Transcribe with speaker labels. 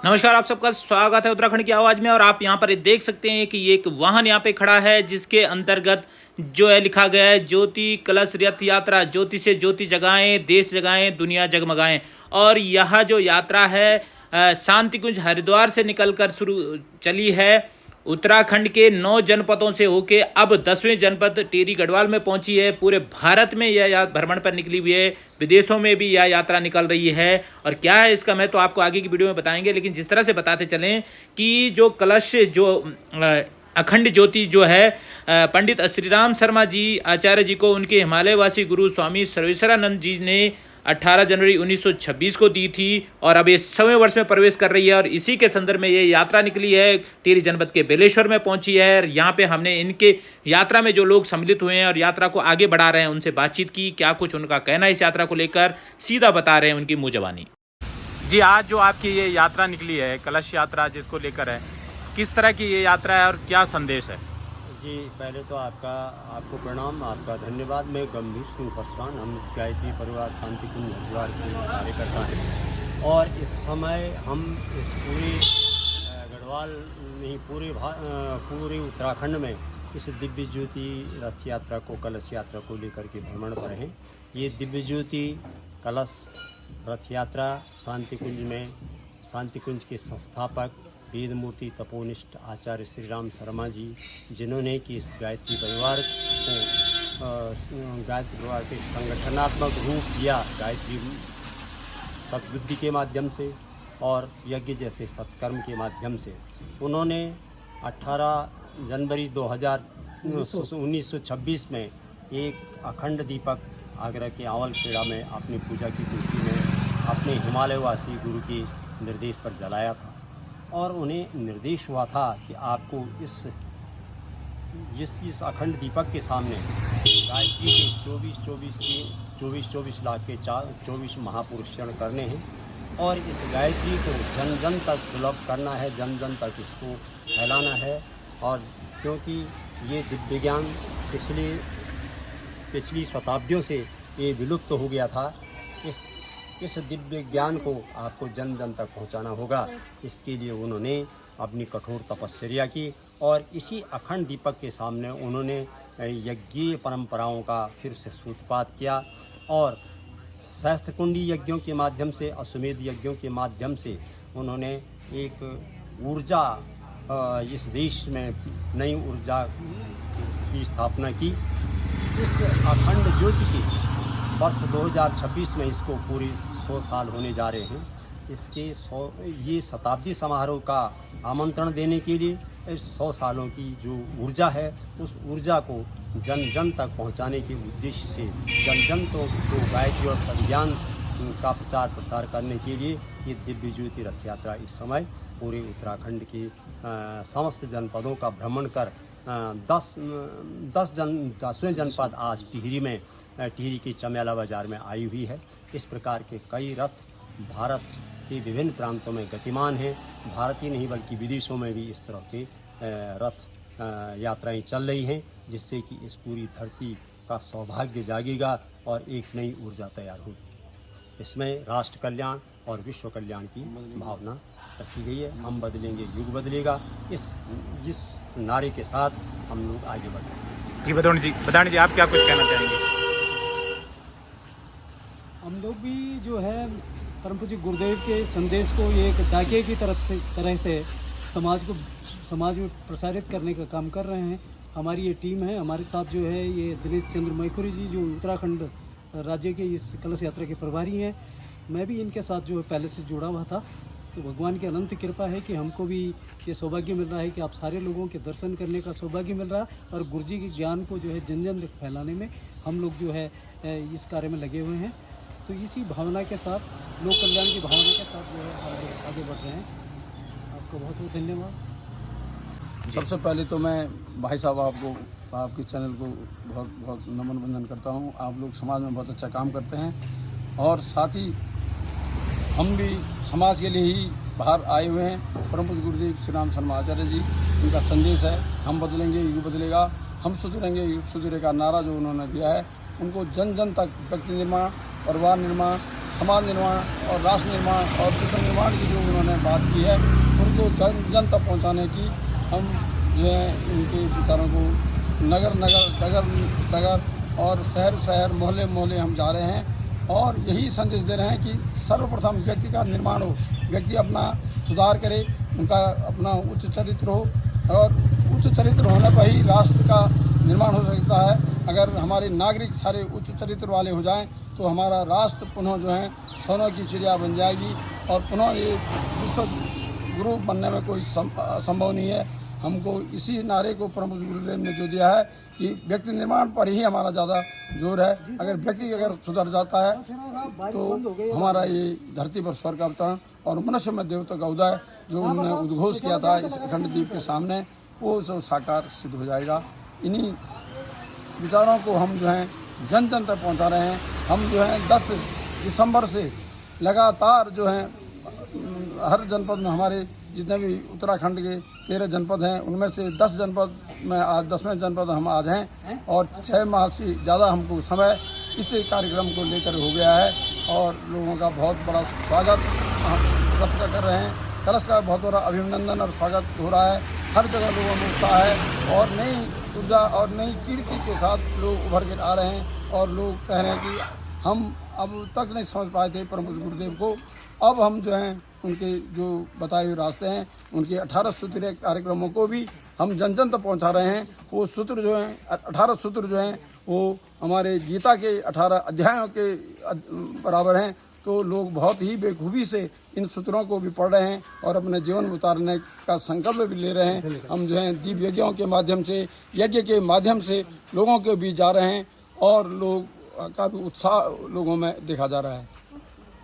Speaker 1: नमस्कार, आप सबका स्वागत है उत्तराखंड की आवाज़ में। और आप यहाँ पर देख सकते हैं कि एक वाहन यहाँ पे खड़ा है जिसके अंतर्गत जो है लिखा गया है ज्योति कलश रथ यात्रा, ज्योति से ज्योति जगाएं, देश जगाएं, दुनिया जगमगाएं। और यह जो यात्रा है शांति कुंज हरिद्वार से निकलकर शुरू चली है। उत्तराखंड के 9 जनपदों से होके अब 10वें जनपद टिहरी गढ़वाल में पहुंची है। पूरे भारत में यह भ्रमण पर निकली हुई है, विदेशों में भी यह यात्रा निकल रही है। और क्या है इसका मैं तो आपको आगे की वीडियो में बताएंगे, लेकिन जिस तरह से बताते चलें कि जो कलश जो अखंड ज्योति जो है पंडित श्रीराम शर्मा जी आचार्य जी को उनके हिमालयवासी गुरु स्वामी सर्वेश्वरानंद जी ने 18 जनवरी 1926 को दी थी और अब ये 100वें वर्ष में प्रवेश कर रही है। और इसी के संदर्भ में ये यात्रा निकली है, टिहरी जनपद के बेलेश्वर में पहुंची है। और यहाँ पे हमने इनके यात्रा में जो लोग सम्मिलित हुए हैं और यात्रा को आगे बढ़ा रहे हैं उनसे बातचीत की, क्या कुछ उनका कहना है इस यात्रा को लेकर, सीधा बता रहे हैं उनकी मुँह ज़बानी। जी, आज जो आपकी ये यात्रा निकली है, कलश यात्रा जिसको लेकर है, किस तरह की ये यात्रा है और क्या संदेश है?
Speaker 2: जी, पहले तो आपको प्रणाम, आपका धन्यवाद। मैं गंभीर सिंह पासवान, हम इस गायत्री परिवार शांति कुंज हरिद्वार के कार्यकर्ता हैं। और इस समय हम इस पूरे गढ़वाल नहीं पूरे उत्तराखंड में इस दिव्य ज्योति रथ यात्रा को, कलश यात्रा को लेकर के भ्रमण पर हैं। ये दिव्य ज्योति कलश रथ यात्रा शांति कुंज के संस्थापक वेद मूर्ति तपोनिष्ठ आचार्य श्रीराम शर्मा जी, जिन्होंने कि इस गायत्री परिवार के संगठनात्मक रूप दिया गायत्री सद्बुद्धि के माध्यम से और यज्ञ जैसे सत्कर्म के माध्यम से। उन्होंने 18 जनवरी 1926 में एक अखंड दीपक आगरा के आंवल खेड़ा में अपनी पूजा की कुर्सी में अपने हिमालयवासी गुरु के निर्देश पर जलाया था। और उन्हें निर्देश हुआ था कि आपको इस अखंड दीपक के सामने गायत्री के 24 लाख के 24 महापुरुष चरण करने हैं और इस गायत्री को जन जन तक सुलभ करना है, जन जन तक इसको फैलाना है। और क्योंकि ये दिव्य ज्ञान पिछली शताब्दियों से ये विलुप्त हो गया था, इस दिव्य ज्ञान को आपको जन जन तक पहुंचाना होगा। इसके लिए उन्होंने अपनी कठोर तपश्चर्या की और इसी अखंड दीपक के सामने उन्होंने यज्ञीय परंपराओं का फिर से सूत्रपात किया और सहस्त्रकुंडी यज्ञों के माध्यम से, अश्वमेध यज्ञों के माध्यम से उन्होंने एक ऊर्जा, इस देश में नई ऊर्जा की स्थापना की। इस अखंड ज्योति की वर्ष 2026 में इसको पूरी 100 साल होने जा रहे हैं। ये शताब्दी समारोह का आमंत्रण देने के लिए इस 100 सालों की जो ऊर्जा है, उस ऊर्जा को जन जन तक पहुंचाने के उद्देश्य से जन जन तो गायत्री और संज्ञान का प्रचार प्रसार करने के लिए ये दिव्य ज्योति रथ यात्रा इस समय पूरे उत्तराखंड के समस्त जनपदों का भ्रमण कर 10वें जनपद आज टिहरी की चमेला बाज़ार में आई हुई है। इस प्रकार के कई रथ भारत के विभिन्न प्रांतों में गतिमान हैं। भारत ही नहीं बल्कि विदेशों में भी इस तरह के रथ यात्राएं चल रही हैं, जिससे कि इस पूरी धरती का सौभाग्य जागेगा और एक नई ऊर्जा तैयार होगी। इसमें राष्ट्र कल्याण और विश्व कल्याण की भावना रखी गई है। हम बदलेंगे, युग बदलेगा, इस नारे के साथ हम लोग आगे बढ़ेंगे।
Speaker 1: जी बदाणी जी, आप क्या कुछ कहना चाहेंगे?
Speaker 3: हम लोग भी जो है परम पूज्य गुरुदेव के संदेश को ये एक डाकिये की तरह से समाज में प्रसारित करने का काम कर रहे हैं। हमारी ये टीम है, हमारे साथ जो है ये दिनेश चंद्र मैखुरी जी, जो उत्तराखंड राज्य के इस कलश यात्रा के प्रभारी हैं। मैं भी इनके साथ जो है पहले से जुड़ा हुआ था, तो भगवान की अनंत कृपा है कि हमको भी ये सौभाग्य मिल रहा है कि आप सारे लोगों के दर्शन करने का सौभाग्य मिल रहा है। और गुरु जी के ज्ञान को जो है जन जन तक फैलाने में हम लोग जो है इस कार्य में लगे हुए हैं। तो इसी भावना के साथ, लोक कल्याण की भावना के साथ जो है आगे बढ़ रहे हैं। आपको बहुत बहुत धन्यवाद।
Speaker 4: सबसे पहले तो मैं भाई साहब आपके चैनल को बहुत बहुत नमन वंदन करता हूँ। आप लोग समाज में बहुत अच्छा काम करते हैं और साथ ही हम भी समाज के लिए ही बाहर आए हुए हैं। परम पूज्य गुरुदेव श्रीराम शर्मा आचार्य जी, उनका संदेश है, हम बदलेंगे, युग बदलेगा, हम सुधरेंगे, युग सुधरेगा नारा जो उन्होंने दिया है, उनको जन जन तक व्यक्ति निर्माण, परिवार निर्माण, समाज निर्माण और राष्ट्र निर्माण और विश्व निर्माण की जो उन्होंने बात की है उनको जन तक पहुँचाने की हम जो है इनके विचारों को नगर नगर और शहर मोहल्ले हम जा रहे हैं और यही संदेश दे रहे हैं कि सर्वप्रथम व्यक्ति का निर्माण हो, व्यक्ति अपना सुधार करे, उनका अपना उच्च चरित्र हो और उच्च चरित्र होने पर ही राष्ट्र का निर्माण हो सकता है। अगर हमारे नागरिक सारे उच्च चरित्र वाले हो जाएं तो हमारा राष्ट्र पुनः जो है सोने की चिड़िया बन जाएगी और पुनः ये विश्व गुरु बनने में कोई संभव नहीं है। हमको इसी नारे को परम पूज्य गुरुदेव ने जो दिया है कि व्यक्ति निर्माण पर ही हमारा ज़्यादा जोर है। अगर व्यक्ति अगर सुधर जाता है तो हमारा ये धरती पर स्वर्ग का अवतरण और मनुष्य में देवता का उदय जो उन्होंने उद्घोष किया था इस अखंड द्वीप के सामने वो सब साकार सिद्ध हो जाएगा। इन्हीं विचारों को हम जो है जन जन तक पहुँचा रहे हैं। हम जो है 10 दिसंबर से लगातार जो है हर जनपद में हमारे जितने भी उत्तराखंड के 13 जनपद हैं उनमें से 10 जनपद में आज 10वें जनपद हम आज हैं और 6 माह से ज़्यादा हमको समय इस कार्यक्रम को लेकर हो गया है और लोगों का बहुत बड़ा स्वागत हम रथ का कर रहे हैं। कलश का बहुत बड़ा अभिनंदन और स्वागत हो रहा है। हर जगह लोगों में उत्साह है और नई ऊर्जा और नई कीर्ति के साथ लोग उभर कर आ रहे हैं और लोग कह रहे हैं कि हम अब तक नहीं समझ पाए थे परम पूज्य गुरुदेव को, अब हम जो हैं उनके जो बताए हुए रास्ते हैं उनके 18 सूत्रीय कार्यक्रमों को भी हम जन जन तक पहुँचा रहे हैं। वो सूत्र जो हैं 18 सूत्र जो हैं वो हमारे गीता के 18 अध्यायों के बराबर हैं। तो लोग बहुत ही बेखूबी से इन सूत्रों को भी पढ़ रहे हैं और अपने जीवन में उतारने का संकल्प भी ले रहे हैं। हम जो हैं दीप यज्ञों के माध्यम से यज्ञ के माध्यम से लोगों के बीच जा रहे हैं और लोग का भी उत्साह लोगों में देखा जा रहा है।